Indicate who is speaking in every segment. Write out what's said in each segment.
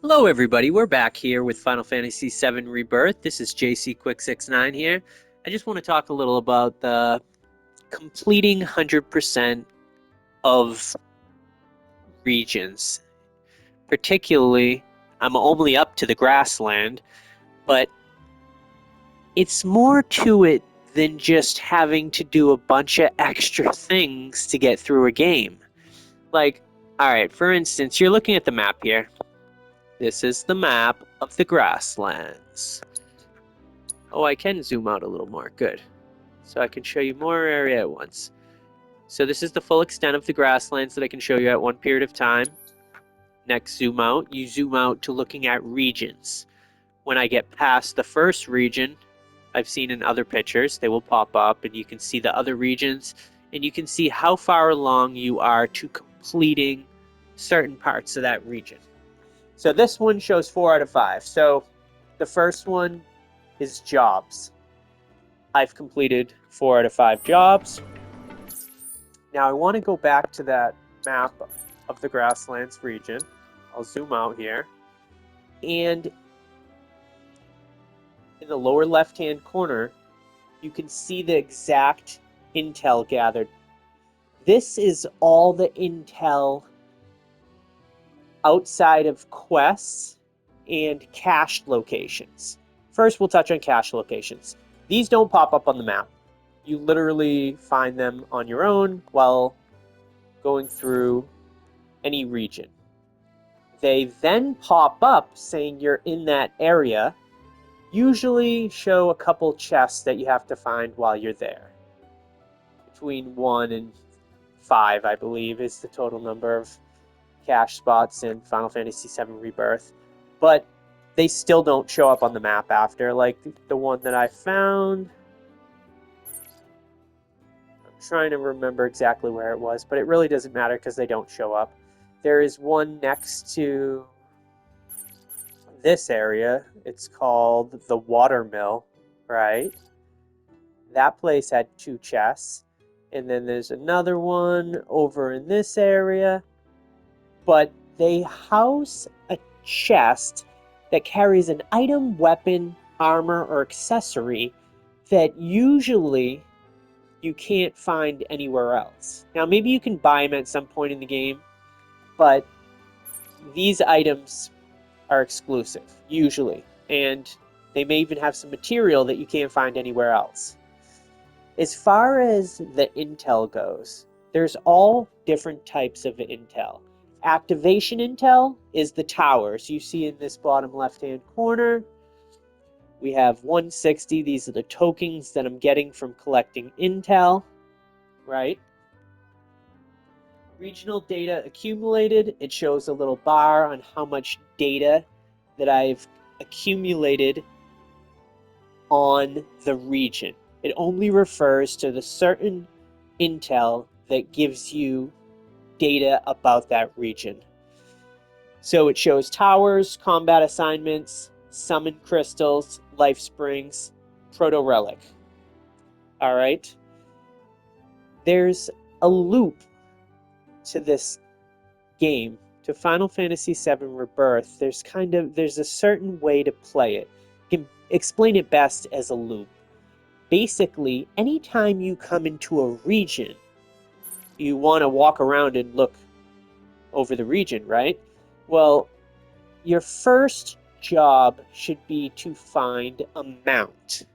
Speaker 1: Hello everybody, we're back here with Final Fantasy VII Rebirth. This is JC Quick69 here. I just want to talk a little about the completing 100% of regions. Particularly, I'm only up to the grassland, but it's more to it than just having to do a bunch of extra things to get through a game. Like, alright, for instance, you're looking at the map here. This is the map of the grasslands. Oh, I can zoom out a little more. Good. So I can show you more area at once. So this is the full extent of the grasslands that I can show you at one period of time. Next zoom out. You zoom out to looking at regions. When I get past the first region, I've seen in other pictures, they will pop up and you can see the other regions and you can see how far along you are to completing certain parts of that region. So this one shows 4 out of 5. So the first one is jobs. I've completed 4 out of 5 jobs. Now I want to go back to that map of the grasslands region. I'll zoom out here. And in the lower left-hand corner, you can see the exact intel gathered. This is all the intel outside of quests and cached locations. First, we'll touch on cache locations. These don't pop up on the map. You literally find them on your own while going through any region. They then pop up saying you're in that area, usually show a couple chests that you have to find while you're there. Between 1 and 5, I believe, is the total number of cache spots in Final Fantasy VII Rebirth. But they still don't show up on the map after, like the one that I found. I'm trying to remember exactly where it was, but it really doesn't matter because they don't show up. There is one next to this area. It's called the water mill, right? That place had 2 chests. And then there's another one over in this area. But they house a chest that carries an item, weapon, armor, or accessory that usually you can't find anywhere else. Now, maybe you can buy them at some point in the game, but these items are exclusive, usually, and they may even have some material that you can't find anywhere else. As far as the intel goes, there's all different types of intel. Activation intel is the towers you see in this bottom left-hand corner. We have 160. These are the tokens that I'm getting from collecting intel, right? Regional data accumulated. It shows a little bar on how much data that I've accumulated on the region. It only refers to the certain intel that gives you data about that region. So it shows towers, combat assignments, summon crystals, life springs, Protorelic. Alright? There's a loop to this game. To Final Fantasy VII Rebirth, there's a certain way to play it. You can explain it best as a loop. Basically, anytime you come into a region, you want to walk around and look over the region, right? Well, your first job should be to find a mount.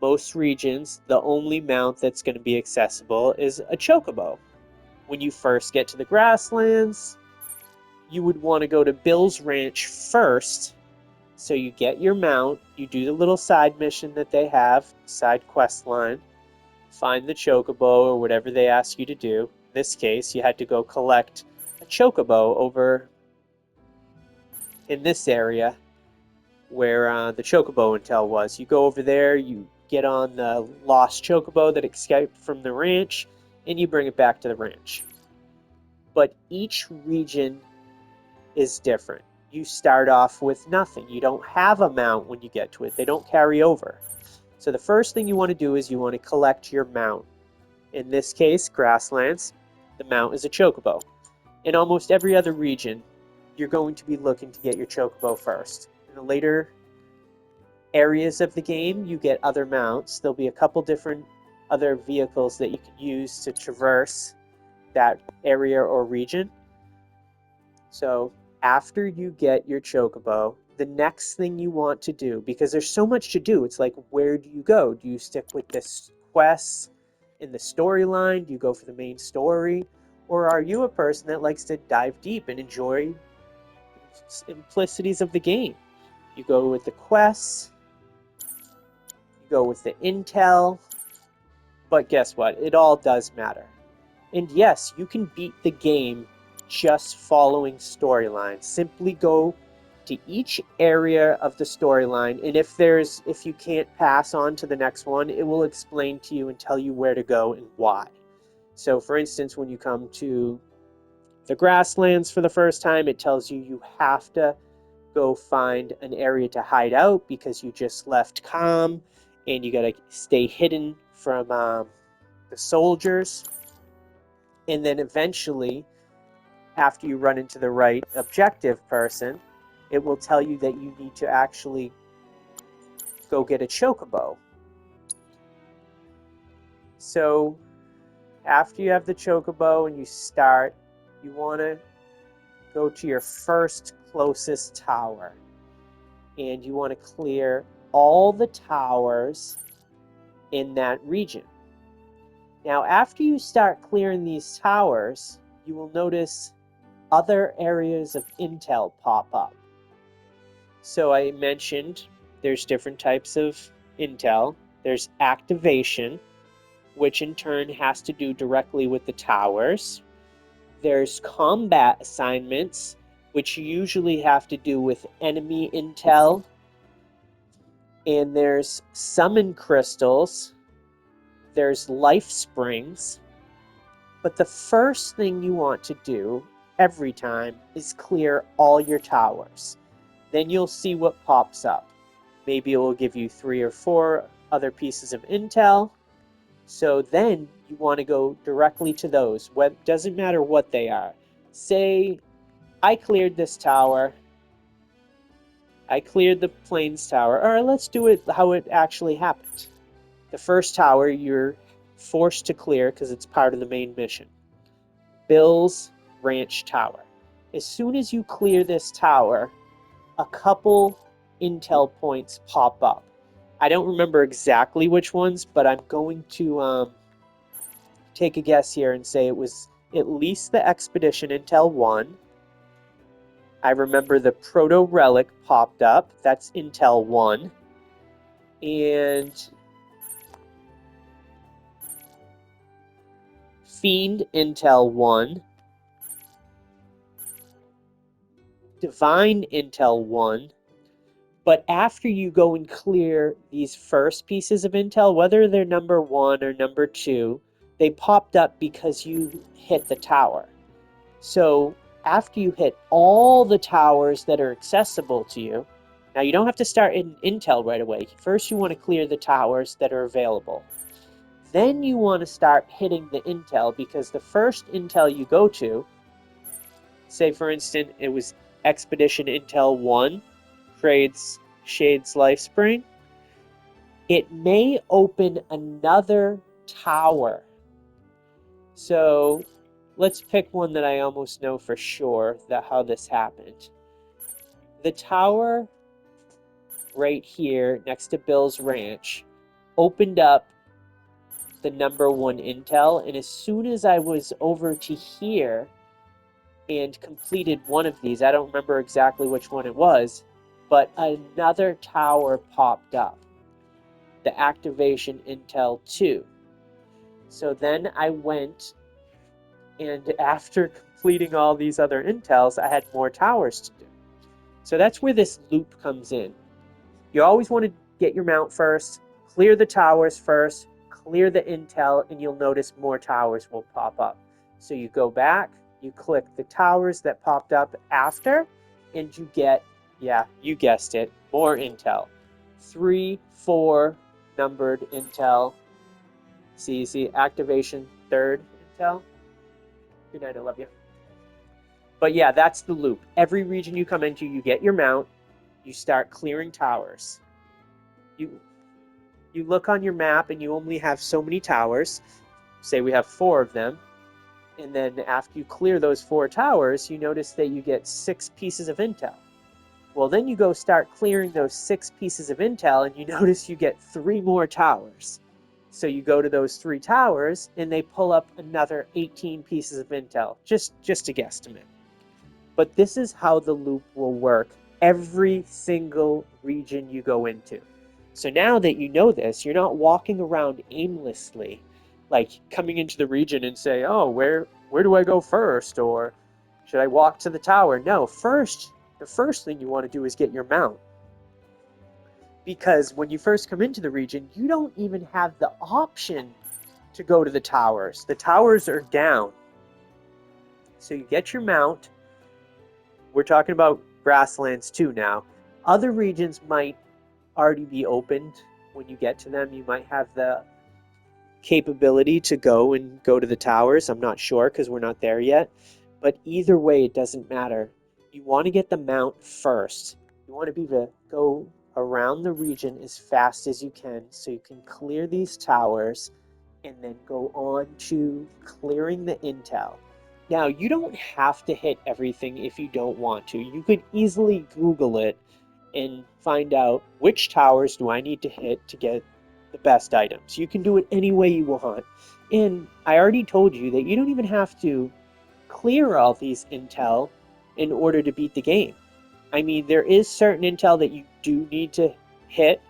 Speaker 1: Most regions, the only mount that's going to be accessible is a chocobo. When you first get to the grasslands, you would want to go to Bill's Ranch first. So you get your mount, you do the little side mission that they have, side quest line, find the chocobo or whatever they ask you to do. In this case, you had to go collect a chocobo over in this area where the chocobo intel was. You go over there, you get on the lost chocobo that escaped from the ranch, and you bring it back to the ranch. But each region is different. You start off with nothing. You don't have a mount when you get to it. They don't carry over. So the first thing you want to do is you want to collect your mount. In this case, grasslands, the mount is a chocobo. In almost every other region, you're going to be looking to get your chocobo first. In the later areas of the game, you get other mounts. There'll be a couple different other vehicles that you can use to traverse that area or region. So after you get your chocobo, the next thing you want to do, because there's so much to do, it's like, where do you go? Do you stick with this quest in the storyline? Do you go for the main story? Or are you a person that likes to dive deep and enjoy simplicities of the game? You go with the quests, you go with the intel, but guess what? It all does matter. And yes, you can beat the game just following storylines. Simply go to each area of the storyline, and if you can't pass on to the next one, it will explain to you and tell you where to go and why. So for instance, when you come to the grasslands for the first time, it tells you you have to go find an area to hide out because you just left Calm, and you gotta stay hidden from the soldiers. And then eventually, after you run into the right objective person, it will tell you that you need to actually go get a chocobo. So after you have the chocobo and you start, you want to go to your first closest tower. And you want to clear all the towers in that region. Now, after you start clearing these towers, you will notice other areas of intel pop up. So I mentioned there's different types of intel. There's activation, which in turn has to do directly with the towers. There's combat assignments, which usually have to do with enemy intel. And there's summon crystals. There's life springs. But the first thing you want to do every time is clear all your towers. Then you'll see what pops up. Maybe it will give you 3 or 4 other pieces of intel. So then you want to go directly to those. Doesn't matter what they are. Say, I cleared this tower. I cleared the plains tower. Or let's do it how it actually happened. The first tower you're forced to clear because it's part of the main mission. Bill's Ranch Tower. As soon as you clear this tower, a couple intel points pop up. I don't remember exactly which ones, but I'm going to take a guess here and say it was at least the Expedition Intel 1. I remember the Protorelic popped up. That's Intel 1. And Fiend Intel 1. Divine Intel 1. But after you go and clear these first pieces of intel, whether they're number 1 or number 2, they popped up because you hit the tower. So after you hit all the towers that are accessible to you, now you don't have to start in intel right away. First you want to clear the towers that are available. Then you want to start hitting the intel, because the first intel you go to, say for instance it was Expedition Intel 1, Shade's Life Spring, it may open another tower. So let's pick one that I almost know for sure how this happened. The tower right here next to Bill's Ranch opened up the number 1 intel, and as soon as I was over to here and completed one of these, I don't remember exactly which one it was, but another tower popped up. The activation intel 2. So then I went, and after completing all these other intels, I had more towers to do. So that's where this loop comes in. You always want to get your mount first, clear the towers first, clear the intel, and you'll notice more towers will pop up. So you go back, you click the towers that popped up after, and you get, yeah, you guessed it, more intel. 3, 4 numbered intel. See, activation 3rd intel. Good night, I love you. But yeah, that's the loop. Every region you come into, you get your mount, you start clearing towers. You look on your map and you only have so many towers. Say we have 4 of them. And then after you clear those 4 towers, you notice that you get 6 pieces of intel. Well, then you go start clearing those 6 pieces of intel and you notice you get 3 more towers. So you go to those 3 towers and they pull up another 18 pieces of intel, just a guesstimate. But this is how the loop will work every single region you go into. So now that you know this, you're not walking around aimlessly, like coming into the region and say, oh, where do I go first? Or should I walk to the tower? No, the first thing you want to do is get your mount. Because when you first come into the region, you don't even have the option to go to the towers. The towers are down. So you get your mount. We're talking about grasslands too now. Other regions might already be opened when you get to them. You might have the capability to go to the towers. I'm not sure because we're not there yet. But either way, it doesn't matter. You want to get the mount first. You want to be able to go around the region as fast as you can so you can clear these towers and then go on to clearing the intel. Now, you don't have to hit everything if you don't want to. You could easily Google it and find out which towers do I need to hit to get the best items. You can do it any way you want. And I already told you that you don't even have to clear all these intel in order to beat the game. I mean, there is certain intel that you do need to hit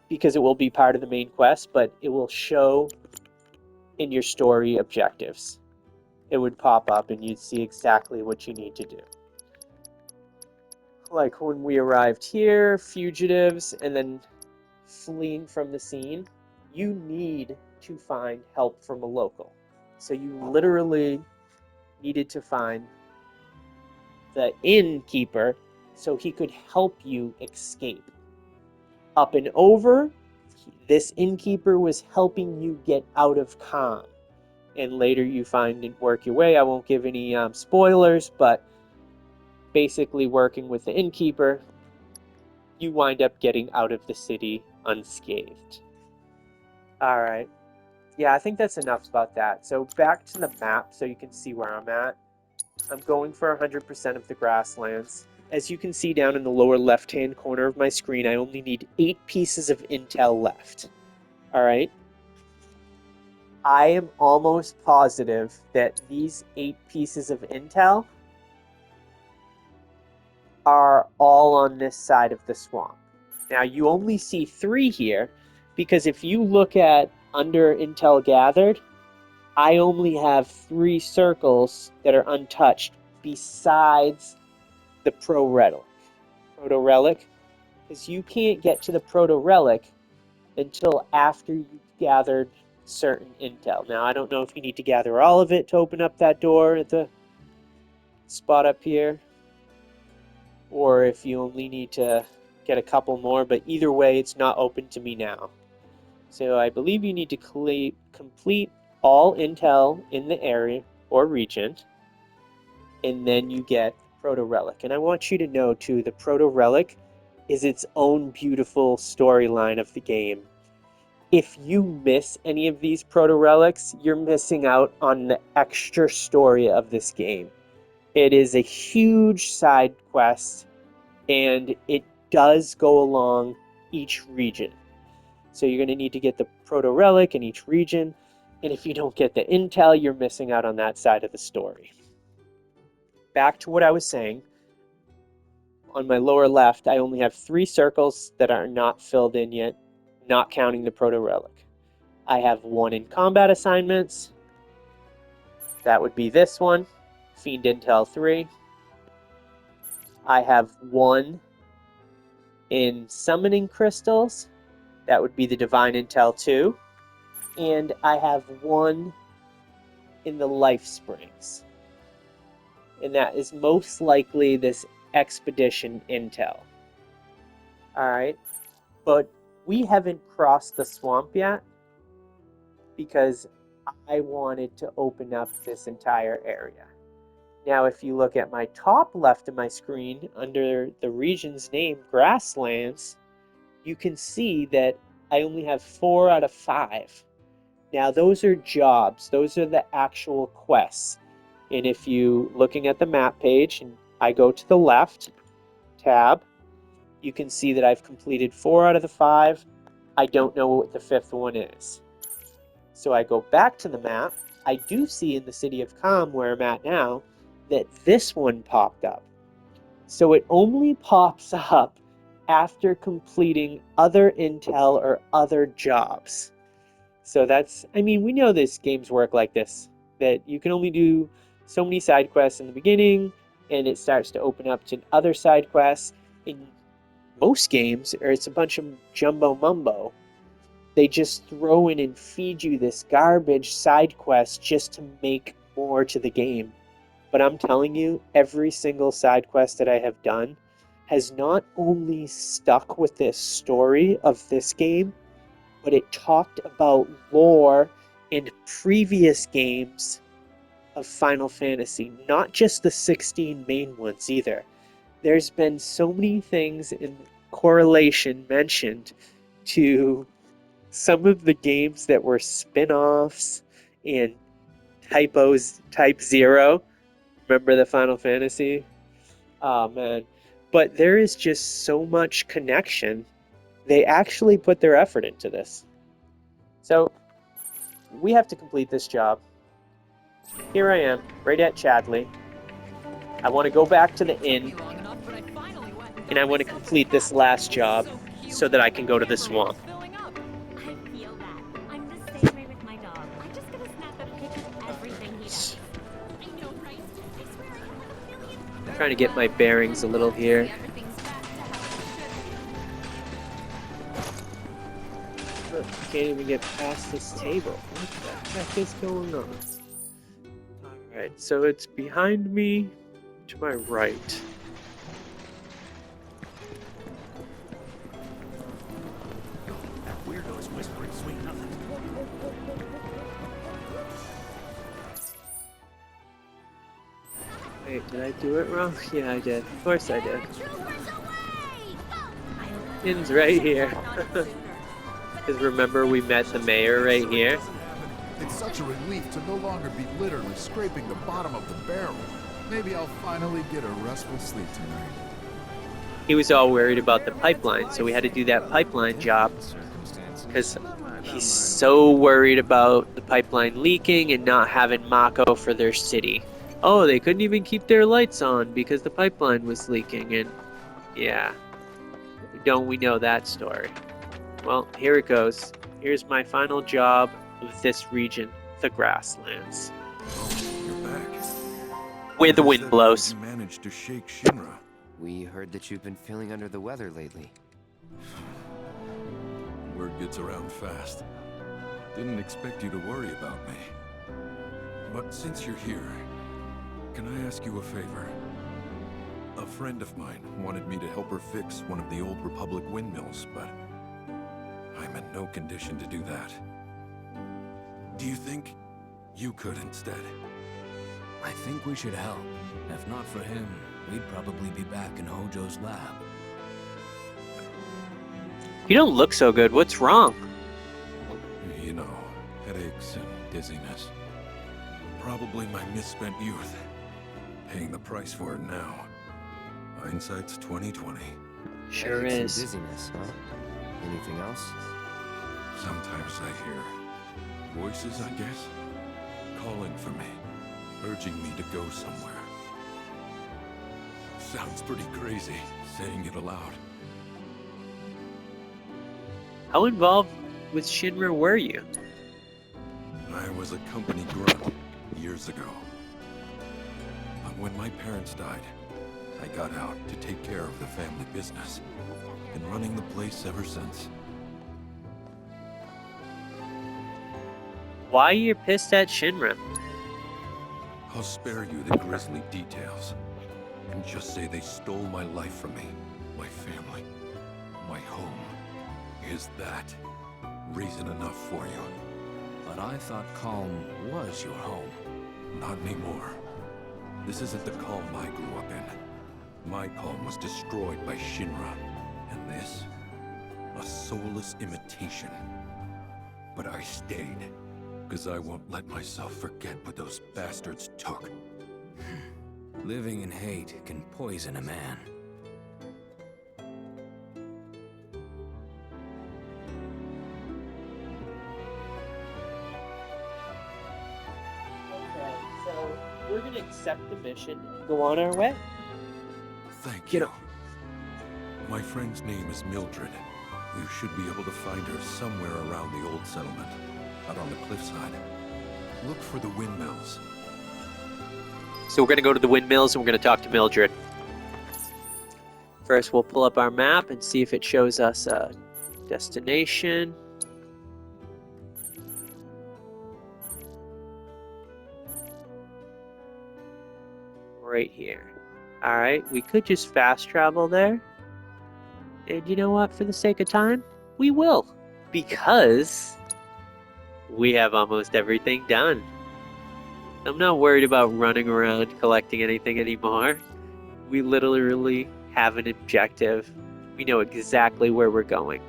Speaker 1: because it will be part of the main quest, but it will show in your story objectives. It would pop up and you'd see exactly what you need to do. Like when we arrived here, fugitives, and then fleeing from the scene, you need to find help from a local. So you literally needed to find the innkeeper so he could help you escape. Up and over, this innkeeper was helping you get out of calm. And later you find and work your way. I won't give any spoilers, but basically working with the innkeeper, you wind up getting out of the city unscathed. Alright. Yeah, I think that's enough about that. So back to the map so you can see where I'm at. I'm going for 100% of the grasslands. As you can see down in the lower left-hand corner of my screen, I only need 8 pieces of intel left. Alright? I am almost positive that these 8 pieces of intel are all on this side of the swamp. Now, you only see 3 here, because if you look at under intel gathered, I only have 3 circles that are untouched besides the Protorelic. Because you can't get to the Protorelic until after you've gathered certain intel. Now, I don't know if you need to gather all of it to open up that door at the spot up here, or if you only need to get a couple more, but either way, it's not open to me now. So I believe you need to complete all intel in the area or region, and then you get Protorelic. And I want you to know, too, the Protorelic is its own beautiful storyline of the game. If you miss any of these Protorelics, you're missing out on the extra story of this game. It is a huge side quest, and it does go along each region. So you're going to need to get the Protorelic in each region, and if you don't get the intel, you're missing out on that side of the story. Back to what I was saying, on my lower left, I only have 3 circles that are not filled in yet, not counting the Protorelic. I have 1 in combat assignments. That would be this one, Fiend Intel 3. I have 1 in summoning crystals. That would be the Divine Intel 2. And I have 1 in the life springs. And that is most likely this expedition intel. Alright. But we haven't crossed the swamp yet because I wanted to open up this entire area. Now, if you look at my top left of my screen under the region's name, Grasslands, you can see that I only have 4 out of 5. Now, those are jobs. Those are the actual quests. And if you, looking at the map page, and I go to the left tab, you can see that I've completed 4 out of the 5. I don't know what the 5th one is. So I go back to the map. I do see in the City of Calm, where I'm at now, that this one popped up. So it only pops up after completing other intel or other jobs. So that's, I mean, we know this games work like this, that you can only do so many side quests in the beginning, and it starts to open up to other side quests. In most games, or it's a bunch of jumbo mumbo. They just throw in and feed you this garbage side quest just to make more to the game. But I'm telling you, every single side quest that I have done has not only stuck with this story of this game, but it talked about lore in previous games of Final Fantasy, not just the 16 main ones either. There's been so many things in correlation mentioned to some of the games that were spin-offs and Type 0. Remember the Final Fantasy? Oh man. But there is just so much connection. They actually put their effort into this. So we have to complete this job. Here I am, right at Chadley. I want to go back to the inn, and I want to complete this last job so that I can go to the swamp. Trying to get my bearings a little here. Look, can't even get past this table. What the heck is going on? Alright, so it's behind me to my right.
Speaker 2: That weirdo's whispering sweet nothing.
Speaker 1: Wait, did I do it wrong? Yeah, I did. Of course I did. Inn's right here. Because remember, we met the mayor right here?
Speaker 3: It's such a relief to no longer be literally scraping the bottom of the barrel. Maybe I'll finally get a restful sleep tonight.
Speaker 1: He was all worried about the pipeline, so we had to do that pipeline job. Because he's so worried about the pipeline leaking and not having Mako for their city. Oh, they couldn't even keep their lights on because the pipeline was leaking, and yeah. Don't we know that story? Well, here it goes. Here's my final job of this region, the Grasslands.
Speaker 4: Oh, you're back.
Speaker 1: Where the wind blows.
Speaker 4: You managed to shake Shinra.
Speaker 5: We heard that you've been feeling under the weather lately.
Speaker 4: Word gets around fast. Didn't expect you to worry about me. But since you're here, can I ask you a favor? A friend of mine wanted me to help her fix one of the old Republic windmills, but I'm in no condition to do that. Do you think you could instead?
Speaker 2: I think we should help. If not for him, we'd probably be back in Hojo's lab.
Speaker 1: You don't look so good. What's wrong?
Speaker 4: You know, headaches and dizziness. Probably my misspent youth. Paying the price for it now. Hindsight's 20/20.
Speaker 1: Sure
Speaker 5: Headaches and
Speaker 1: is.
Speaker 5: Dizziness, huh? Anything else?
Speaker 4: Sometimes I hear voices, I guess, calling for me, urging me to go somewhere. Sounds pretty crazy, saying it aloud.
Speaker 1: How involved with Shinra were you?
Speaker 4: I was a company grunt years ago. But when my parents died, I got out to take care of the family business. Been running the place ever since.
Speaker 1: Why are you pissed at Shinra?
Speaker 4: I'll spare you the grisly details. And just say they stole my life from me, my family, my home. Is that reason enough for you?
Speaker 2: But I thought Calm was your home.
Speaker 4: Not anymore. This isn't the calm I grew up in. My calm was destroyed by Shinra. And this? A soulless imitation. But I stayed, because I won't let myself forget what those bastards took.
Speaker 2: Living in hate can poison a man.
Speaker 1: Okay, so we're gonna accept the mission and go on our way.
Speaker 4: Thank
Speaker 1: Get
Speaker 4: you.
Speaker 1: up.
Speaker 4: My friend's name is Mildred. You should be able to find her somewhere around the old settlement, out on the cliffside. Look for the windmills.
Speaker 1: So we're gonna go to the windmills and we're gonna talk to Mildred. First, we'll pull up our map and see if it shows us a destination. Right here. Alright, we could just fast travel there. And you know what? For the sake of time, we will. Because we have almost everything done. I'm not worried about running around collecting anything anymore. We literally have an objective. We know exactly where we're going.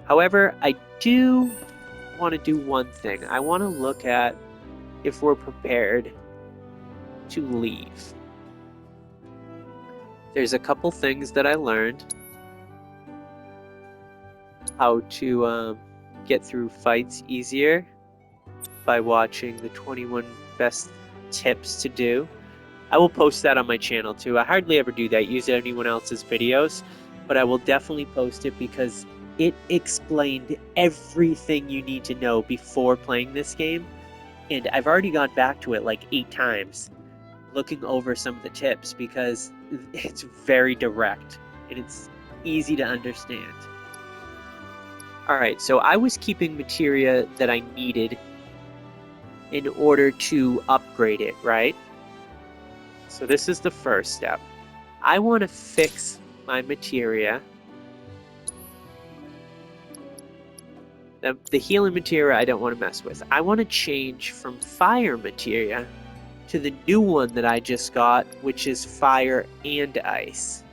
Speaker 1: However, I do want to do one thing. I want to look at if we're prepared to leave. There's a couple things that I learned. How to get through fights easier by watching the 21 best tips to do. I will post that on my channel too. I hardly ever do that, use anyone else's videos, but I will definitely post it because it explained everything you need to know before playing this game. And I've already gone back to it like 8 times, looking over some of the tips because it's very direct and it's easy to understand. Alright, so I was keeping materia that I needed in order to upgrade it, right? So this is the first step. I want to fix my materia. The healing materia I don't want to mess with. I want to change from fire materia to the new one that I just got, which is fire and ice.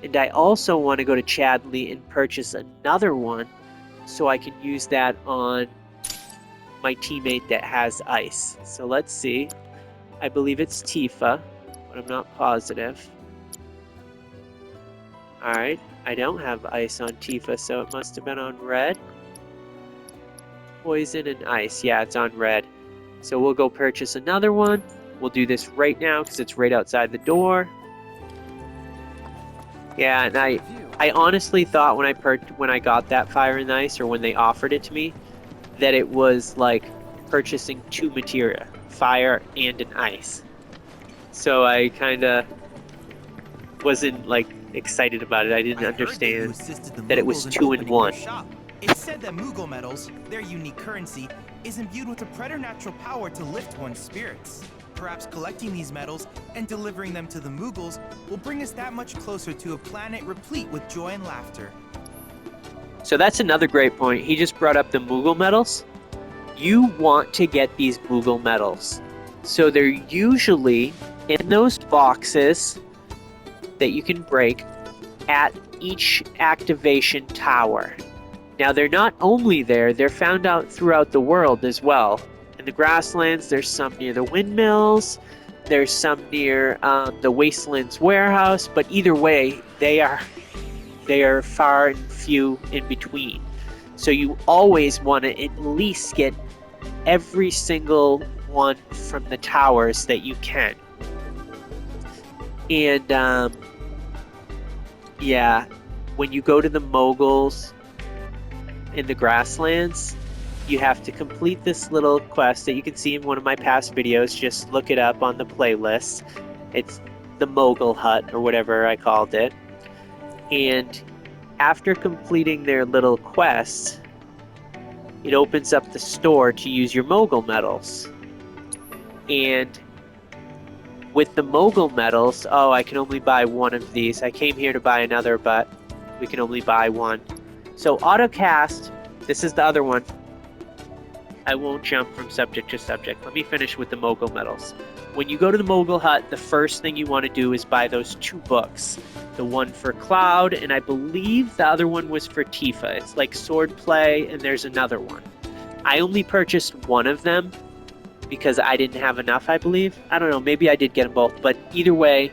Speaker 1: And I also want to go to Chadley and purchase another one so I can use that on my teammate that has ice. So let's see. I believe it's Tifa, but I'm not positive. Alright, I don't have ice on Tifa, so it must have been on red. Poison and ice. Yeah, it's on red. So we'll go purchase another one. We'll do this right now because it's right outside the door. Yeah, and I honestly thought when I got that fire and ice, or when they offered it to me, that it was like purchasing 2 materia, fire and an ice. So I kind of wasn't like excited about it. I didn't understand that it was 2 in 1.
Speaker 6: It's said that Moogle medals, their unique currency, is imbued with a preternatural power to lift one's spirits. Perhaps collecting these medals and delivering them to the Moogles will bring us that much closer to a planet replete with joy and laughter.
Speaker 1: So that's another great point. He just brought up the Moogle medals. You want to get these Moogle medals. So they're usually in those boxes that you can break at each activation tower. Now they're not only there, they're found out throughout the world as well. In the grasslands, there's some near the windmills, there's some near the Wastelands warehouse, but either way, they are far and few in between. So you always want to at least get every single one from the towers that you can. And yeah, when you go to the Moogles in the grasslands, you have to complete this little quest that you can see in one of my past videos. Just look it up on the playlist. It's the Moogle hut, or whatever I called it. And after completing their little quest, it opens up the store to use your Moogle medals. And with the Moogle medals, oh, I can only buy one of these. I came here to buy another, but we can only buy one. So Auto-Cast, this is the other one. I won't jump from subject to subject. Let me finish with the Moogle medals. when you go to the Moogle hut, the first thing you want to do is buy those 2 books. The one for Cloud, and I believe the other one was for Tifa. It's like Swordplay, and there's another one. I only purchased one of them because I didn't have enough, I believe. I don't know, maybe I did get them both, but either way,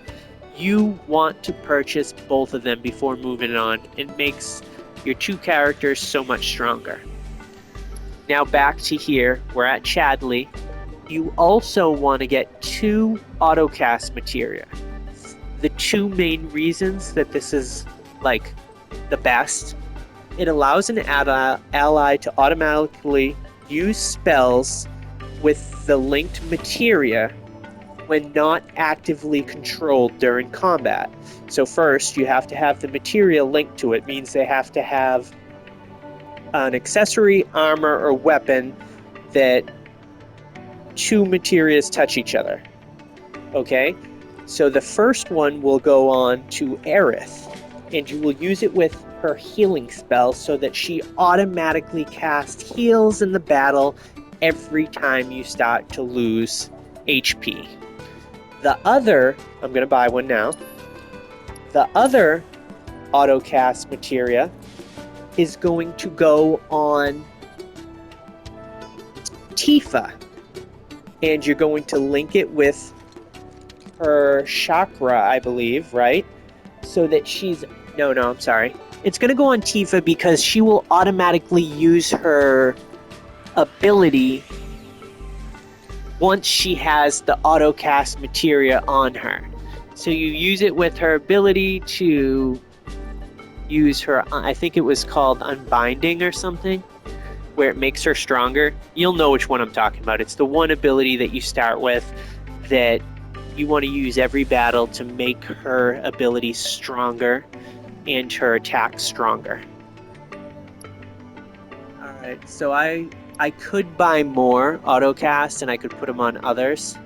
Speaker 1: you want to purchase both of them before moving on. It makes your 2 characters so much stronger. Now back to here, we're at Chadley. You also want to get 2 auto-cast materia. The 2 main reasons that this is like the best, it allows an ally to automatically use spells with the linked materia when not actively controlled during combat. So first, you have to have the materia linked to it, means they have to have an accessory, armor, or weapon that 2 materias touch each other. Okay? So the first one will go on to Aerith, and you will use it with her healing spell so that she automatically casts heals in the battle every time you start to lose HP. The other, I'm going to buy one now, the other auto-cast materia is going to go on Tifa, and you're going to link it with her chakra, I believe, right? So that she's... No, I'm sorry. It's going to go on Tifa because she will automatically use her ability once she has the auto-cast materia on her. So you use it with her ability to use her... I think it was called Unbinding or something, where it makes her stronger. You'll know which one I'm talking about. It's the one ability that you start with that you want to use every battle to make her ability stronger and her attack stronger. Alright, so I could buy more autocast and I could put them on others.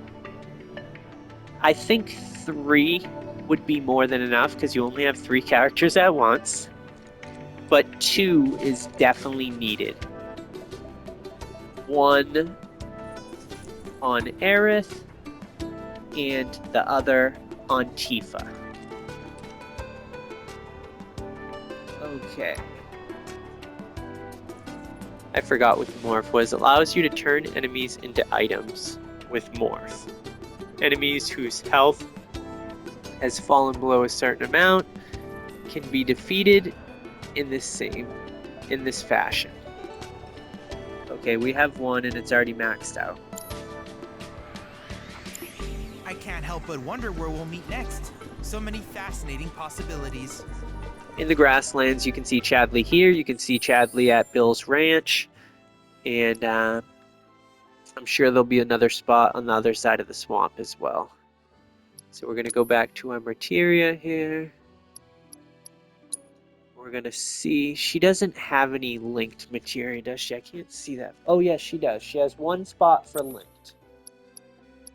Speaker 1: I think 3 would be more than enough because you only have 3 characters at once. But 2 is definitely needed. 1 on Aerith and the other on Tifa. Okay. I forgot what the morph was. It allows you to turn enemies into items with morph. Enemies whose health has fallen below a certain amount can be defeated in this fashion. Okay, we have 1 and it's already maxed out.
Speaker 6: I can't help but wonder where we'll meet next. So many fascinating possibilities.
Speaker 1: In the grasslands, you can see Chadley here. You can see Chadley at Bill's Ranch. And I'm sure there'll be another spot on the other side of the swamp as well. So we're going to go back to our materia here. We're going to see... She doesn't have any linked materia, does she? I can't see that. Oh, yes, she does. She has 1 spot for linked.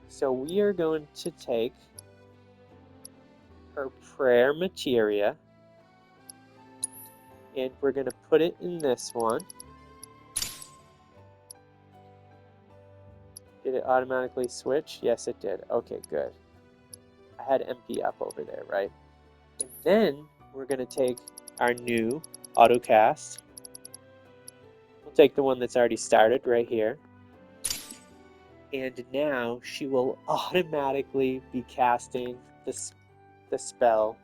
Speaker 1: So we are going to take her prayer materia, and we're going to put it in this one. Did it automatically switch? Yes, it did. Okay, good. I had MP up over there, right? And then we're going to take our new autocast. We'll take the one that's already started right here. And now she will automatically be casting the spell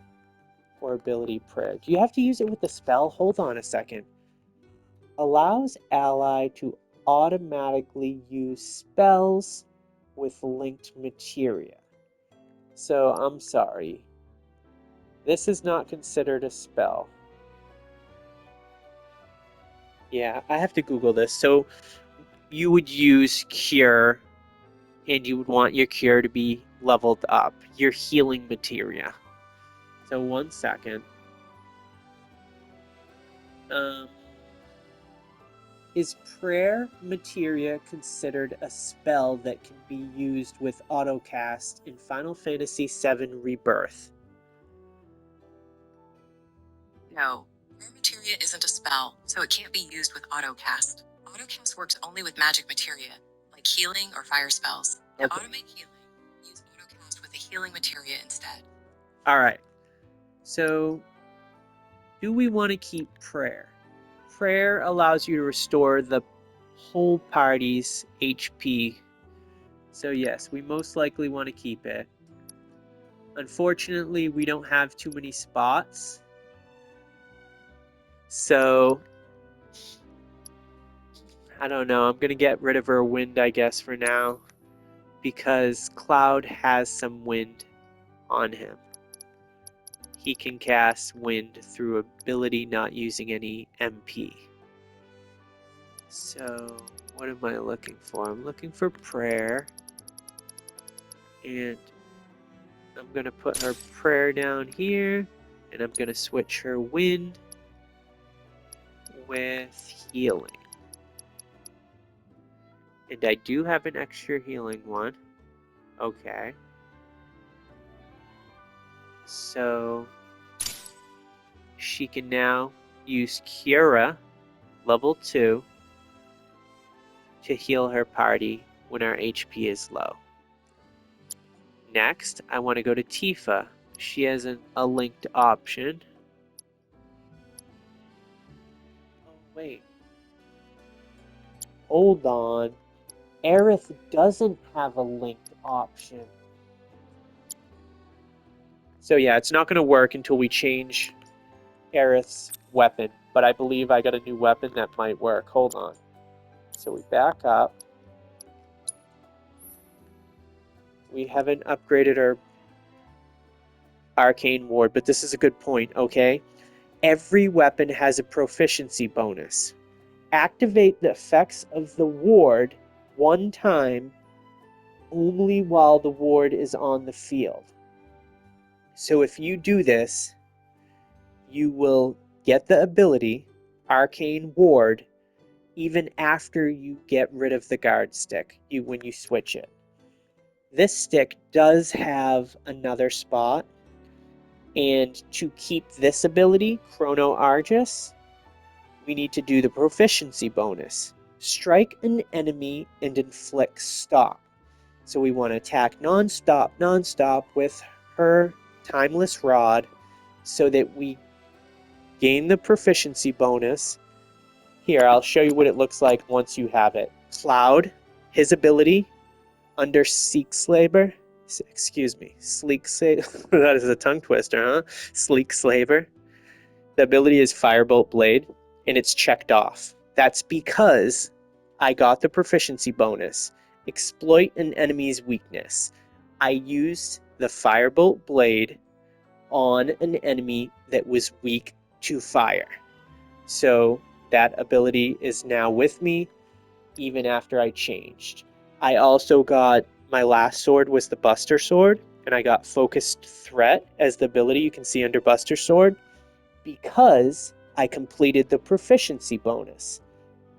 Speaker 1: or ability prayer. Do you have to use it with the spell? Hold on a second. Allows ally to automatically use spells with linked materia. So I'm sorry. This is not considered a spell. Yeah, I have to Google this. So you would use Cure, and you would want your Cure to be leveled up. Your healing materia. So 1 second. Is prayer materia considered a spell that can be used with autocast in Final Fantasy VII Rebirth?
Speaker 7: No, prayer materia isn't a spell, so it can't be used with autocast. Autocast works only with magic materia, like healing or fire spells. To
Speaker 1: Okay.
Speaker 7: automate healing, use healing materia instead.
Speaker 1: Alright. So, do we want to keep prayer? Prayer allows you to restore the whole party's HP. So yes, we most likely want to keep it. Unfortunately, we don't have too many spots. So, I don't know. I'm going to get rid of her wind, I guess, for now. Because Cloud has some wind on him. He can cast wind through ability not using any MP. So, what am I looking for? I'm looking for prayer. And I'm going to put her prayer down here. And I'm going to switch her wind with healing. And I do have an extra healing one. Okay. So she can now use Cura, level 2, to heal her party when our HP is low. Next, I want to go to Tifa. She has a linked option. Oh, wait. Hold on. Aerith doesn't have a linked option. So yeah, it's not going to work until we change Aerith's weapon. But I believe I got a new weapon that might work. Hold on. So we back up. We haven't upgraded our arcane ward, but this is a good point, okay? Every weapon has a proficiency bonus. Activate the effects of the ward one time only while the ward is on the field. So if you do this, you will get the ability, Arcane Ward, even after you get rid of the guard stick, when you switch it. This stick does have another spot, and to keep this ability, Chrono Argus, we need to do the proficiency bonus. Strike an enemy and inflict stop. So we want to attack non-stop with her Timeless Rod so that we gain the proficiency bonus. Here, I'll show you what it looks like once you have it. Cloud, his ability, under Sleek Slaver. That is a tongue twister, huh? Sleek Slaver. The ability is Firebolt Blade, and it's checked off. That's because I got the proficiency bonus. Exploit an enemy's weakness. I used the Firebolt Blade on an enemy that was weak to fire. So that ability is now with me even after I changed. I also got, my last sword was the Buster Sword, and I got Focused Threat as the ability you can see under Buster Sword because I completed the proficiency bonus.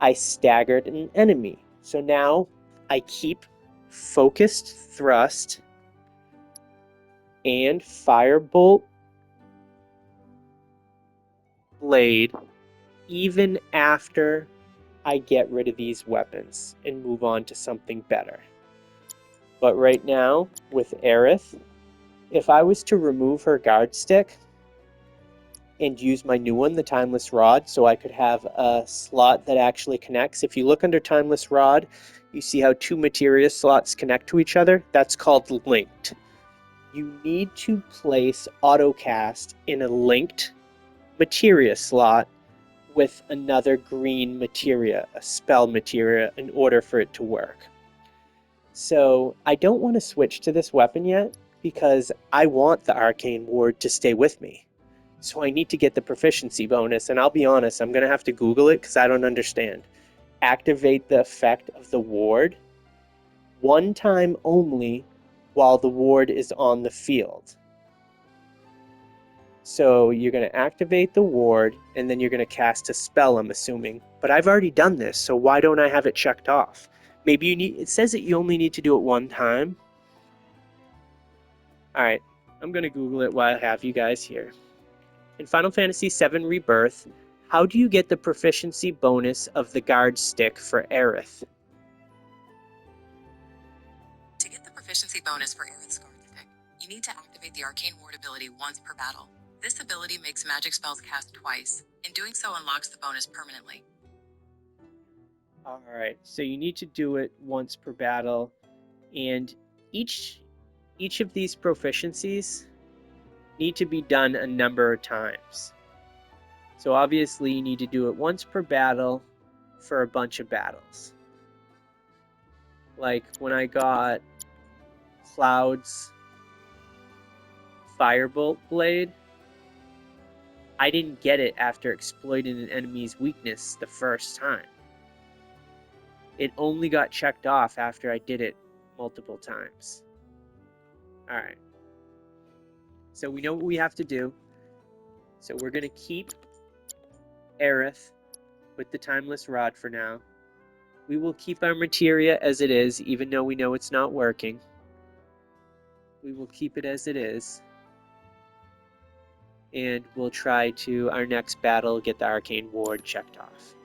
Speaker 1: I staggered an enemy. So now I keep Focused Thrust and Firebolt Blade even after I get rid of these weapons and move on to something better. But right now, with Aerith, if I was to remove her guard stick and use my new one, the Timeless Rod, so I could have a slot that actually connects. If you look under Timeless Rod, you see how 2 materia slots connect to each other? That's called linked. You need to place Auto.Cast in a linked materia slot with another green materia, a spell materia, in order for it to work. So I don't want to switch to this weapon yet because I want the Arcane Ward to stay with me. So I need to get the proficiency bonus, and I'll be honest, I'm going to have to Google it because I don't understand. Activate the effect of the ward one time only while the ward is on the field. So you're going to activate the ward, and then you're going to cast a spell, I'm assuming. But I've already done this, so why don't I have it checked off? Maybe you need, it says that you only need to do it one time. Alright, I'm going to Google it while I have you guys here. In Final Fantasy VII Rebirth, how do you get the proficiency bonus of the guard stick for Aerith?
Speaker 7: To get the proficiency bonus for Aerith's guard stick, you need to activate the Arcane Ward ability once per battle. This ability makes magic spells cast twice. In doing so, unlocks the bonus permanently.
Speaker 1: Alright, so you need to do it once per battle, and each of these proficiencies need to be done a number of times. So obviously you need to do it once per battle for a bunch of battles. Like when I got Cloud's Firebolt Blade, I didn't get it after exploiting an enemy's weakness the first time. It only got checked off after I did it multiple times. Alright. So we know what we have to do. So we're going to keep Aerith with the Timeless Rod for now. We will keep our materia as it is, even though we know it's not working. We will keep it as it is. And we'll try to, our next battle, get the Arcane Ward checked off.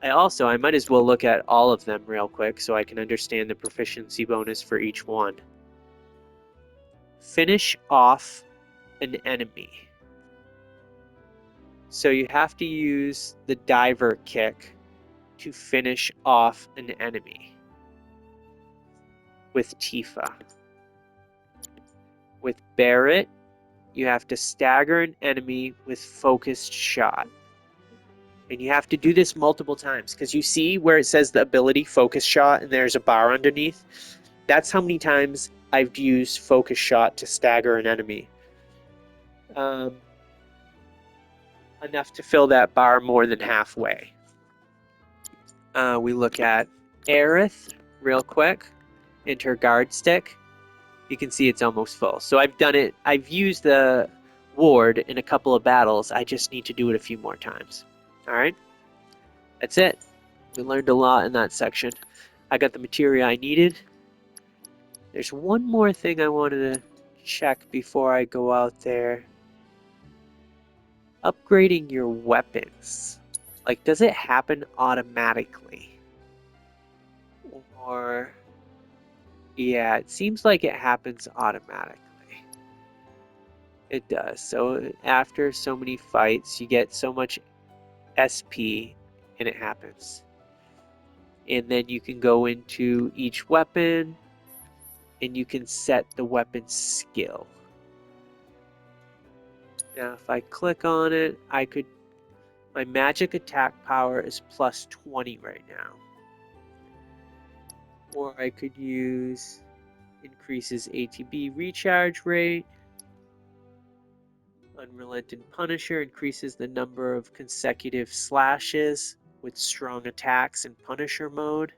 Speaker 1: I might as well look at all of them real quick so I can understand the proficiency bonus for each one. Finish off an enemy. So you have to use the diver kick to finish off an enemy with Tifa. With Barret, you have to stagger an enemy with focused shot. And you have to do this multiple times, because you see where it says the ability focus shot and there's a bar underneath? That's how many times I've used focus shot to stagger an enemy. Enough to fill that bar more than halfway. We look at Aerith real quick and her guard stick. You can see it's almost full. So I've done it. I've used the ward in a couple of battles. I just need to do it a few more times. Alright? That's it. We learned a lot in that section. I got the materia I needed. There's one more thing I wanted to check before I go out there. Upgrading your weapons. Like, does it happen automatically? Or... yeah, it seems like it happens automatically. It does. So after so many fights, you get so much SP, and it happens. And then you can go into each weapon, and you can set the weapon skill. Now, if I click on it, I could... my magic attack power is plus 20 right now. Or I could use... increases ATB recharge rate. Unrelenting Punisher increases the number of consecutive slashes with strong attacks in Punisher mode.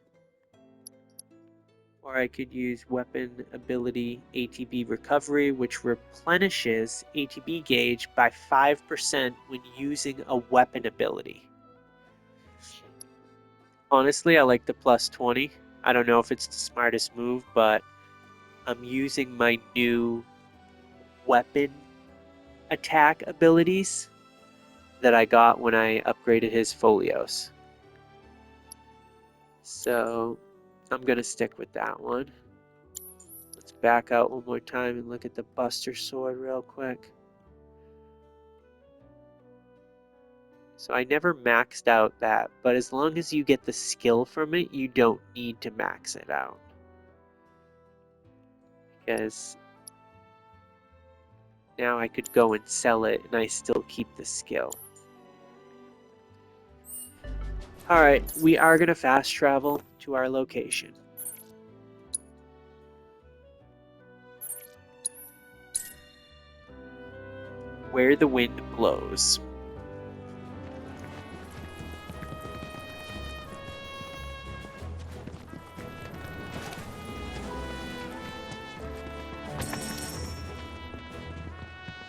Speaker 1: Or I could use weapon ability ATB recovery, which replenishes ATB gauge by 5% when using a weapon ability. Honestly, I like the plus 20. I don't know if it's the smartest move, but I'm using my new weapon attack abilities that I got when I upgraded his folios. So I'm going to stick with that one. Let's back out one more time and look at the Buster Sword real quick. So I never maxed out that, but as long as you get the skill from it, you don't need to max it out. Because now I could go and sell it and I still keep the skill. Alright, we are going to fast travel to our location. Where the wind blows.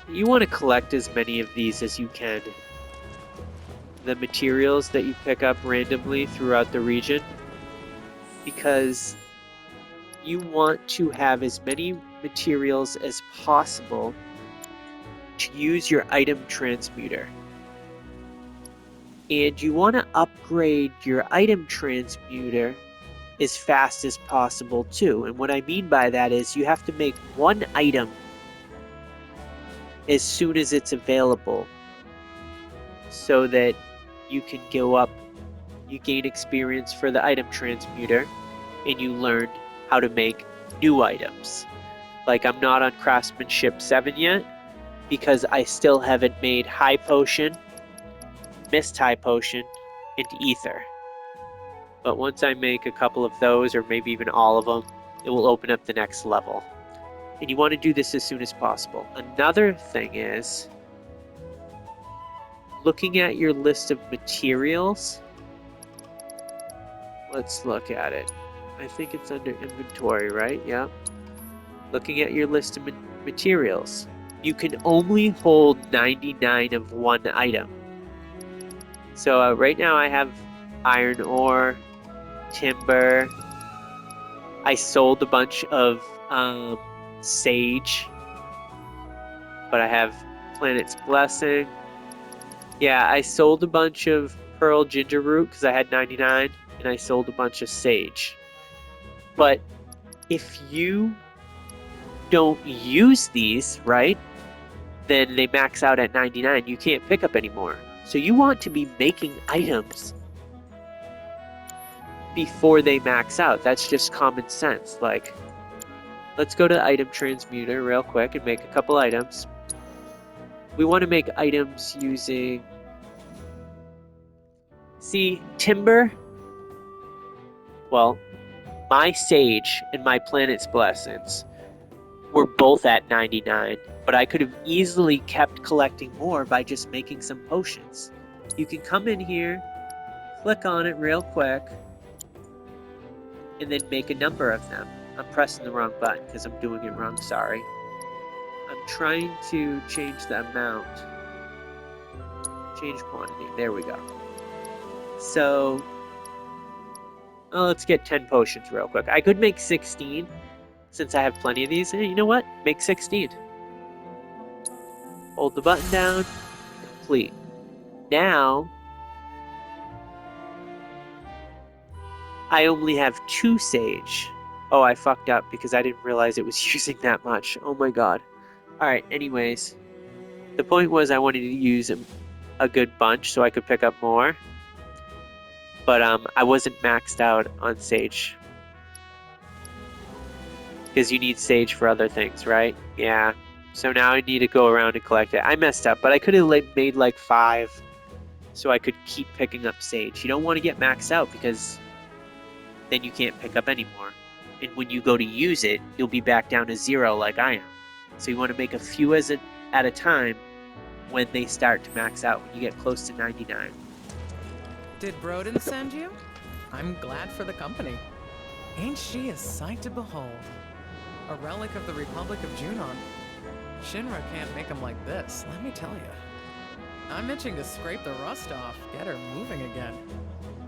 Speaker 1: You want to collect as many of these as you can. The materials that you pick up randomly throughout the region, because you want to have as many materials as possible to use your item transmuter. And you want to upgrade your item transmuter as fast as possible too. And what I mean by that is you have to make one item as soon as it's available so that you can go up, you gain experience for the item transmuter, and you learn how to make new items. Like, I'm not on Craftsmanship 7 yet because I still haven't made High Potion, Mist High Potion, and Ether. But once I make a couple of those, or maybe even all of them, it will open up the next level. And you want to do this as soon as possible. Another thing is looking at your list of materials. Let's look at it. I think it's under inventory, right? Yeah. Looking at your list of materials. You can only hold 99 of one item. So right now I have iron ore, timber. I sold a bunch of sage, but I have Planet's Blessing. Yeah, I sold a bunch of pearl ginger root because I had 99, and I sold a bunch of sage. But if you don't use these, right, then they max out at 99. You can't pick up anymore. So you want to be making items before they max out. That's just common sense. Like, let's go to item transmuter real quick and make a couple items. We want to make items using, see, timber. Well, my sage and my Planet's Blessings were both at 99, but I could have easily kept collecting more by just making some potions. You can come in here, click on it real quick, and then make a number of them. I'm pressing the wrong button because I'm doing it wrong, sorry. I'm trying to change the amount. Change quantity, there we go. So, let's get 10 potions real quick. I could make 16, since I have plenty of these. You know what? Make 16. Hold the button down, complete. Now, I only have 2 sage. Oh, I fucked up because I didn't realize it was using that much. Oh my god. Alright, anyways. The point was I wanted to use a good bunch so I could pick up more. But I wasn't maxed out on sage. Because you need sage for other things, right? Yeah. So now I need to go around and collect it. I messed up, but I could have made like 5 so I could keep picking up sage. You don't want to get maxed out because then you can't pick up anymore. And when you go to use it, you'll be back down to 0 like I am. So you want to make a few at a time when they start to max out, when you get close to 99.
Speaker 8: Did Broden send you? I'm glad for the company. Ain't she a sight to behold? A relic of the Republic of Junon. Shinra can't make them like this, let me tell you. I'm itching to scrape the rust off, get her moving again.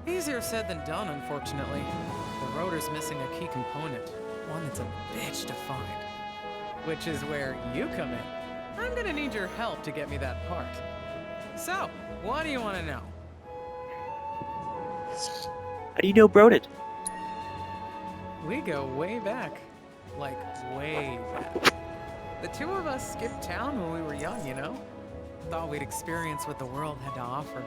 Speaker 8: Easier said than done, unfortunately. The rotor's missing a key component, one that's a bitch to find. Which is where you come in. I'm gonna need your help to get me that part. So, what do you want to know?
Speaker 1: How do you know Broden?
Speaker 8: We go way back. Like, way back. The two of us skipped town when we were young, you know? Thought we'd experience what the world had to offer.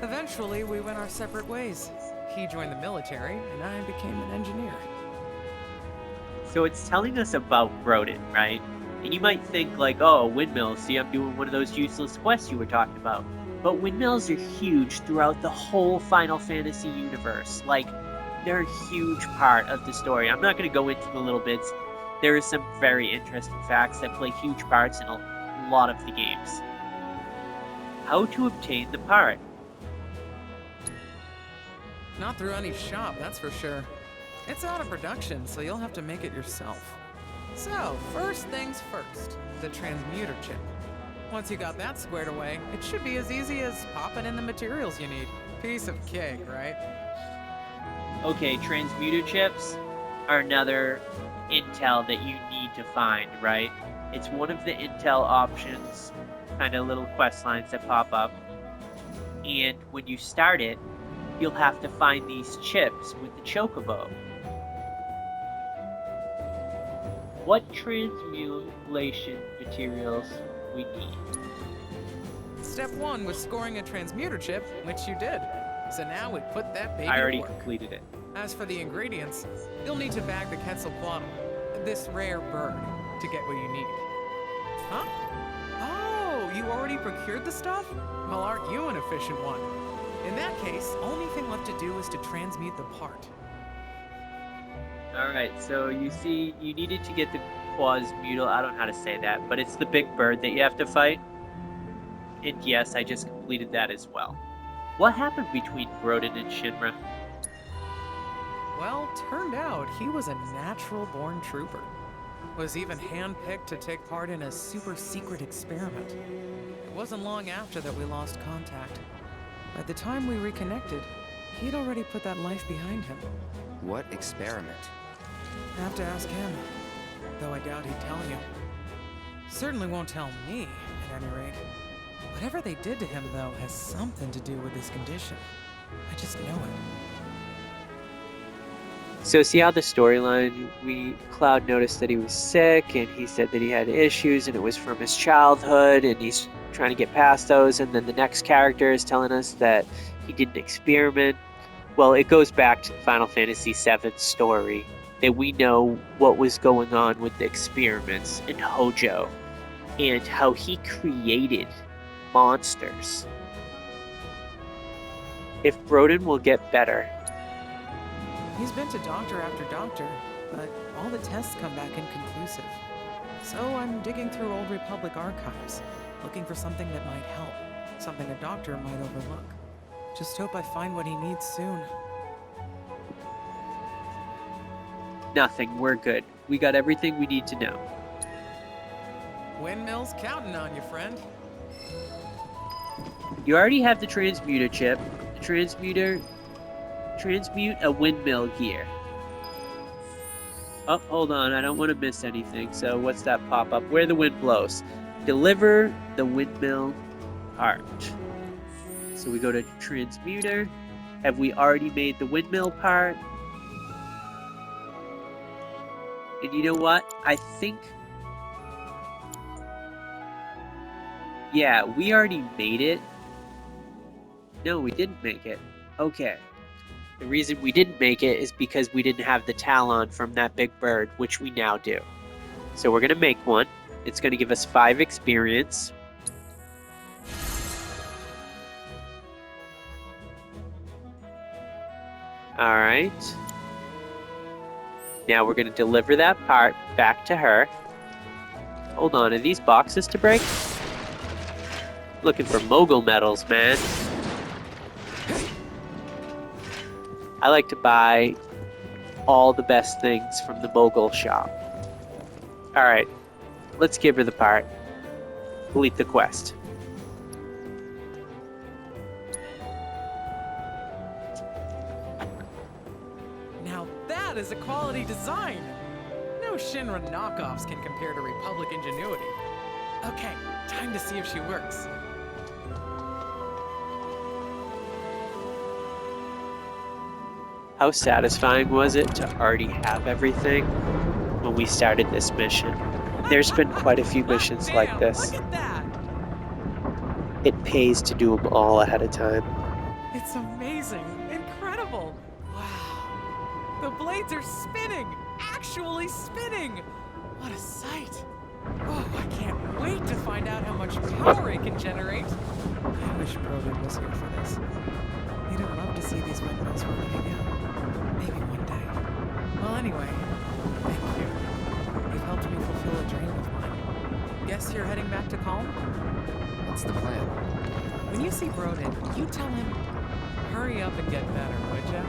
Speaker 8: Eventually, we went our separate ways. He joined the military, and I became an engineer.
Speaker 1: So it's telling us about Broden, right? And you might think like, oh, windmills, see, I'm doing one of those useless quests you were talking about. But windmills are huge throughout the whole Final Fantasy universe. Like, they're a huge part of the story. I'm not going to go into the little bits. There are some very interesting facts that play huge parts in a lot of the games. How to obtain the part.
Speaker 8: Not through any shop, that's for sure. It's out of production, so you'll have to make it yourself. So, first things first, the transmuter chip. Once you got that squared away, it should be as easy as popping in the materials you need. Piece of cake, right?
Speaker 1: Okay, transmuter chips are another intel that you need to find, right? It's one of the intel options, kind of little quest lines that pop up. And when you start it, you'll have to find these chips with the chocobo. what transmutation materials we need.
Speaker 8: Step 1 was scoring a transmuter chip, which you did. So now we put that baby
Speaker 1: I already
Speaker 8: to work.
Speaker 1: completed it.
Speaker 8: As for the ingredients, you'll need to bag the Quetzalcoatl, this rare bird, to get what you need. Huh? Oh, you already procured the stuff? Well, aren't you an efficient one? In that case, only thing left to do is to transmute the part.
Speaker 1: Alright, so you see, you needed to get the Quasmutal, I don't know how to say that, but it's the big bird that you have to fight. And yes, I just completed that as well. What happened between Broden and Shinra?
Speaker 8: Well, turned out he was a natural-born trooper. Was even handpicked to take part in a super-secret experiment. It wasn't long after that we lost contact. By the time we reconnected, he'd already put that life behind him.
Speaker 5: What experiment?
Speaker 8: Have to ask him, though I doubt he'd tell you. Certainly won't tell me, at any rate. Whatever they did to him, though, has something to do with his condition. I just know it.
Speaker 1: So see how the storyline, Cloud noticed that he was sick, and he said that he had issues, and it was from his childhood, and he's trying to get past those, and then the next character is telling us that he did an experiment. Well, it goes back to the Final Fantasy VII story, that we know what was going on with the experiments in Hojo, and how he created monsters. If Broden will get better.
Speaker 8: He's been to doctor after doctor, but all the tests come back inconclusive. So I'm digging through old Republic archives, looking for something that might help, something a doctor might overlook. Just hope I find what he needs soon.
Speaker 1: Nothing, we're good. We got everything we need to know.
Speaker 8: Windmill's counting on you, friend.
Speaker 1: You already have the transmuter chip. The transmute a windmill gear. Oh, hold on, I don't want to miss anything. So what's that pop up? Where the wind blows. Deliver the windmill part. So we go to transmuter. Have we already made the windmill part? And you know what? I think... yeah, we already made it. No, we didn't make it. Okay. The reason we didn't make it is because we didn't have the Talon from that big bird, which we now do. So we're going to make one. It's going to give us 5 experience. Alright. Now we're going to deliver that part back to her. Hold on, are these boxes to break? Looking for Moogle medals, man. I like to buy all the best things from the Moogle shop. Alright, let's give her the part. Complete the quest.
Speaker 8: Now that is a quality design! No Shinra knockoffs can compare to Republic ingenuity. Okay, time to see if she works.
Speaker 1: How satisfying was it to already have everything when we started this mission? There's been quite a few missions like this.
Speaker 8: Look at that!
Speaker 1: It pays to do them all ahead of time.
Speaker 8: It's amazing! Incredible! Wow! The blades are spinning! Actually spinning! What a sight! Oh, I can't wait to find out how much power it can generate! I wish Broden was here for this. He'd have loved to see these windmills we're running out. Maybe one day. Well, anyway, thank you. You've helped me fulfill a dream of mine. Guess you're heading back to Calm?
Speaker 5: What's the plan?
Speaker 8: When you see Broden, you tell him, hurry up and get better, would ya?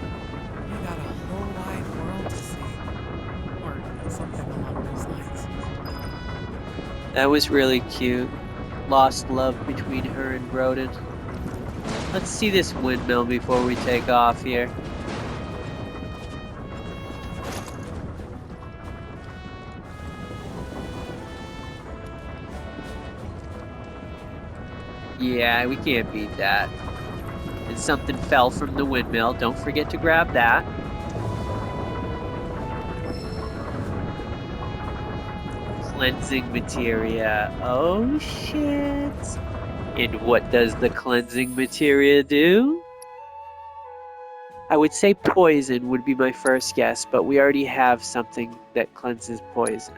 Speaker 8: You got a whole wide world to see. Or something along those lines.
Speaker 1: That was really cute. Lost love between her and Broden. Let's see this windmill before we take off here. Yeah, we can't beat that. And something fell from the windmill. Don't forget to grab that. Cleansing Materia. Oh shit. And what does the Cleansing Materia do? I would say poison would be my first guess, but we already have something that cleanses poison.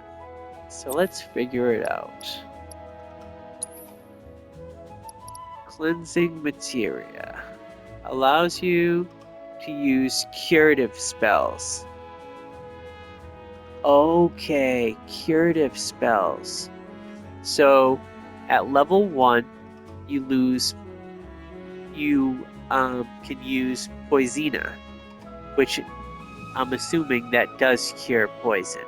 Speaker 1: So let's figure it out. Cleansing Materia allows you to use curative spells. Okay, curative spells. So at level 1, you can use Poisina, which I'm assuming that does cure poison.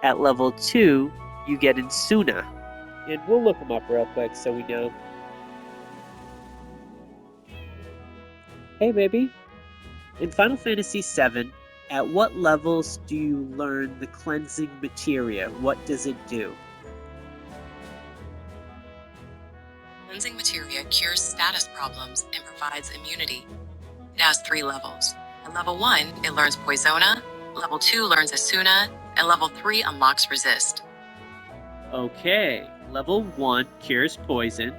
Speaker 1: At level 2, you get Insuna. And we'll look them up real quick so we know. Hey baby, in Final Fantasy VII, at what levels do you learn the Cleansing Materia? What does it do?
Speaker 7: Cleansing Materia cures status problems and provides immunity. It has 3 levels. At level 1, it learns Poisona, level 2 learns Asuna, and level 3 unlocks Resist.
Speaker 1: Okay, level 1 cures poison.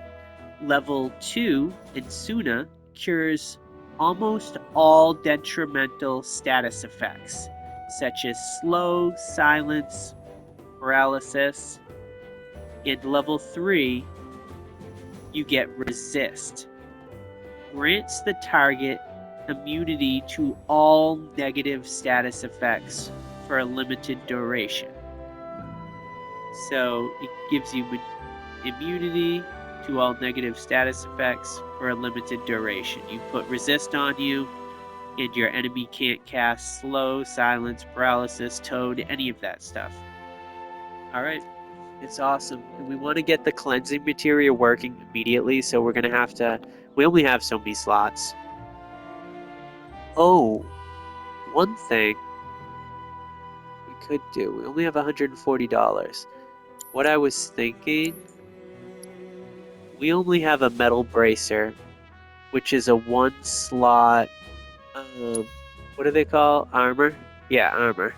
Speaker 1: Level 2, Insuna, cures almost all detrimental status effects, such as slow, silence, paralysis. In level 3, you get Resist. Grants the target immunity to all negative status effects for a limited duration. So it gives you immunity to all negative status effects for a limited duration. You put Resist on you, and your enemy can't cast Slow, Silence, Paralysis, Toad, any of that stuff. Alright, it's awesome. And we want to get the Cleansing Materia working immediately, so we're going to have to... We only have so many slots. Oh, one thing we could do. We only have $140. What I was thinking... We only have a metal bracer, which is a 1-slot, what do they call? Armor? Yeah, armor.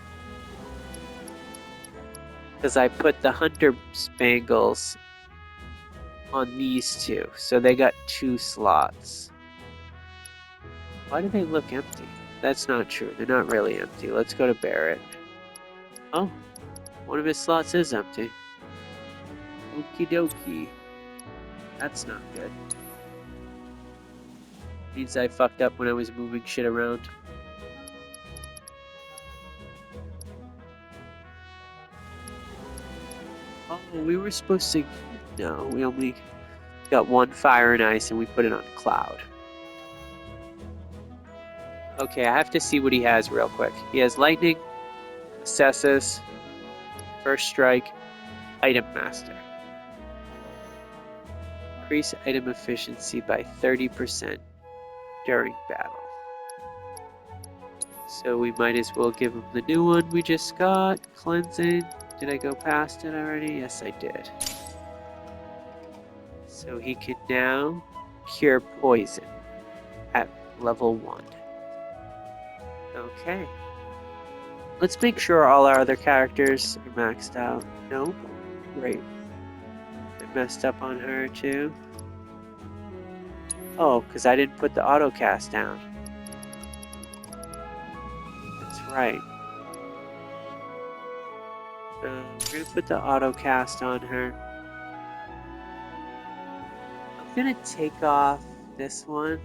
Speaker 1: Because I put the hunter spangles on these two, so they got 2 slots. Why do they look empty? That's not true. They're not really empty. Let's go to Barrett. Oh, one of his slots is empty. Okie dokie. That's not good. Means I fucked up when I was moving shit around. Oh, we were supposed to... No, we only got 1 fire and ice and we put it on cloud. Okay, I have to see what he has real quick. He has lightning, assesses, first strike, item master. Increase item efficiency by 30% during battle. So we might as well give him the new one we just got. Cleansing. Did I go past it already? Yes, I did. So he can now cure poison at level 1. Okay. Let's make sure all our other characters are maxed out. Nope. Great. I messed up on her too. Oh, because I didn't put the auto-cast down. That's right. We're going to put the auto-cast on her. I'm going to take off this one.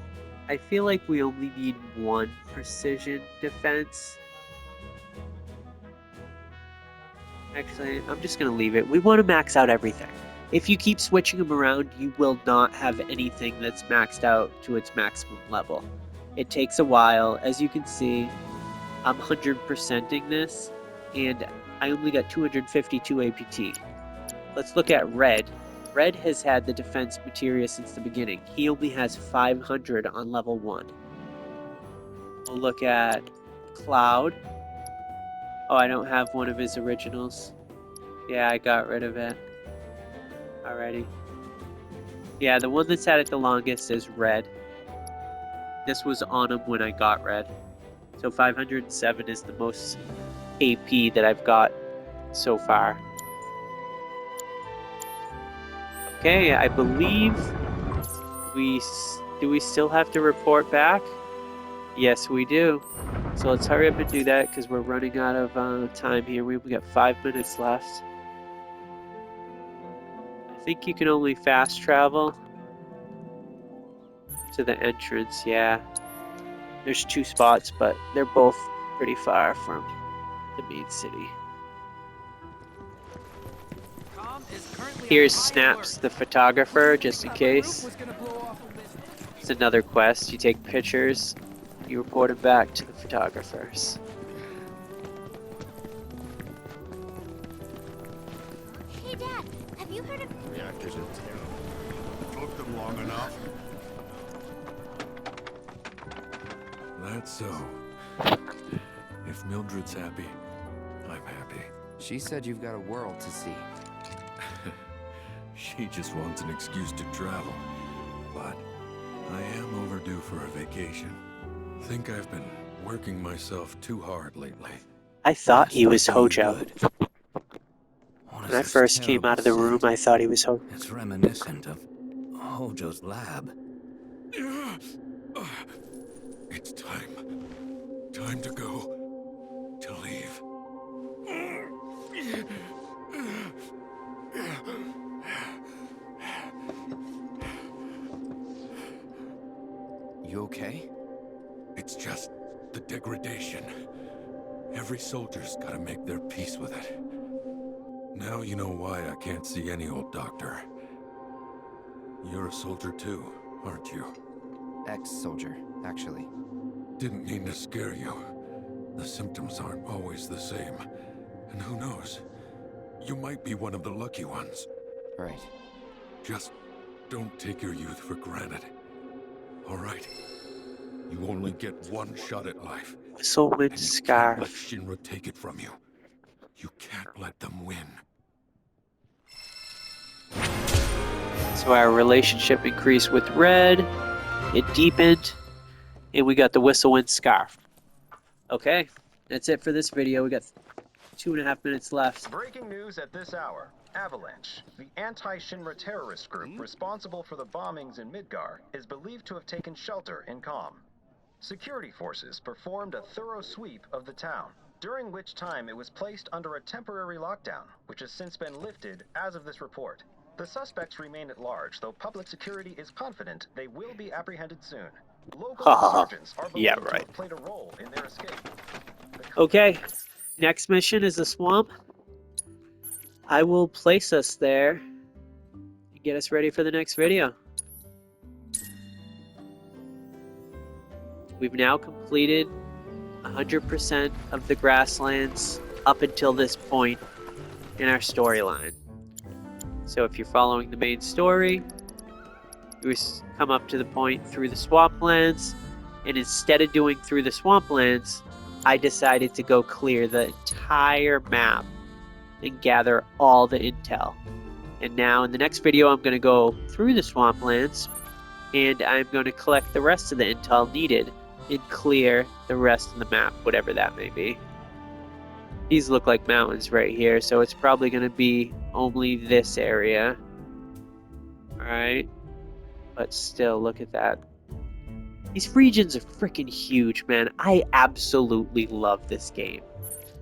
Speaker 1: I feel like we only need 1 precision defense. Actually, I'm just going to leave it. We want to max out everything. If you keep switching them around, you will not have anything that's maxed out to its maximum level. It takes a while. As you can see, I'm 100%ing this, and I only got 252 APT. Let's look at Red. Red has had the defense materia since the beginning. He only has 500 on level 1. We'll look at Cloud. Oh, I don't have one of his originals. Yeah, I got rid of it already. Yeah, the one that's had it the longest is Red. This was on him when I got Red. So 507 is the most AP that I've got so far. Okay, I believe do we still have to report back? Yes, we do. So let's hurry up and do that because we're running out of time here. We got 5 minutes left. I think you can only fast travel to the entrance, yeah. There's 2 spots, but they're both pretty far from the main city. Here's Snaps, the photographer, just in case. It's another quest. You take pictures, you report it back to the photographers.
Speaker 9: Hey, Dad, have you heard of...
Speaker 3: Reactors are terrible. Took them long enough.
Speaker 4: That's so. If Mildred's happy, I'm happy.
Speaker 5: She said you've got a world to see.
Speaker 4: She just wants an excuse to travel. But I am overdue for a vacation. Think I've been working myself too hard lately.
Speaker 1: I thought he was Hojo.
Speaker 2: What is
Speaker 1: When I
Speaker 2: this
Speaker 1: first came
Speaker 2: terrible
Speaker 1: out of the room,
Speaker 2: scent?
Speaker 1: I thought he was Hojo.
Speaker 2: It's reminiscent of Hojo's lab.
Speaker 4: It's time. Time to go. To leave.
Speaker 5: You okay?
Speaker 4: It's just the degradation. Every soldier's gotta make their peace with it. Now you know why I can't see any old doctor. You're a soldier too, aren't you?
Speaker 5: Ex-soldier, actually.
Speaker 4: Didn't mean to scare you. The symptoms aren't always the same. And who knows? You might be one of the lucky ones.
Speaker 5: Right.
Speaker 4: Just don't take your youth for granted. All right? You only get one shot at life.
Speaker 1: Whistlewind
Speaker 4: And you can't let
Speaker 1: scarf.
Speaker 4: Shinra take it from you. You can't let them win.
Speaker 1: So our relationship increased with Red. It deepened. And we got the Whistlewind scarf. Okay, that's it for this video. We got 2.5 minutes left.
Speaker 10: Breaking news at this hour. Avalanche, the anti-Shinra terrorist group responsible for the bombings in Midgar, is believed to have taken shelter in Calm. Security forces performed a thorough sweep of the town, during which time it was placed under a temporary lockdown, which has since been lifted as of this report. The suspects remain at large, though public security is confident they will be apprehended soon. Local insurgents are believed
Speaker 1: Yeah,
Speaker 10: to
Speaker 1: right.
Speaker 10: have played a role in their escape.
Speaker 1: Okay, next mission is the swamp. I will place us there and get us ready for the next video. We've now completed 100% of the grasslands up until this point in our storyline. So if you're following the main story, you come up to the point through the swamplands, and instead of doing through the swamplands, I decided to go clear the entire map and gather all the intel. And now in the next video, I'm going to go through the swamplands, and I'm going to collect the rest of the intel needed and clear the rest of the map, whatever that may be. These look like mountains right here, so it's probably going to be only this area. Alright. But still, look at that. These regions are freaking huge, man. I absolutely love this game.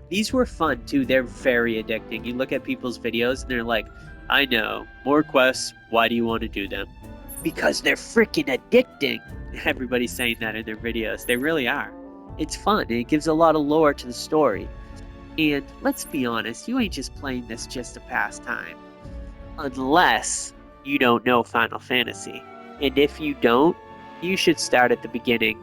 Speaker 1: These were fun, too. They're very addicting. You look at people's videos, and they're like, I know, more quests, why do you want to do them? Because they're freaking addicting. Everybody's saying that in their videos. They really are. It's fun. It gives a lot of lore to the story. And let's be honest, you ain't just playing this just to pass time. Unless you don't know Final Fantasy. And if you don't, you should start at the beginning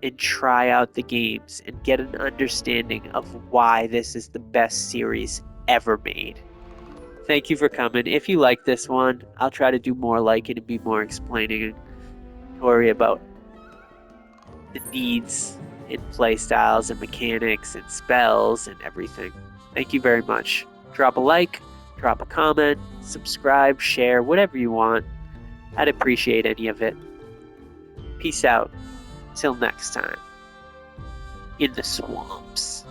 Speaker 1: and try out the games and get an understanding of why this is the best series ever made. Thank you for coming. If you like this one, I'll try to do more like it and be more explaining and worry about the needs and playstyles and mechanics and spells and everything. Thank you very much. Drop a like, drop a comment, subscribe, share, whatever you want. I'd appreciate any of it. Peace out. Till next time. In the swamps.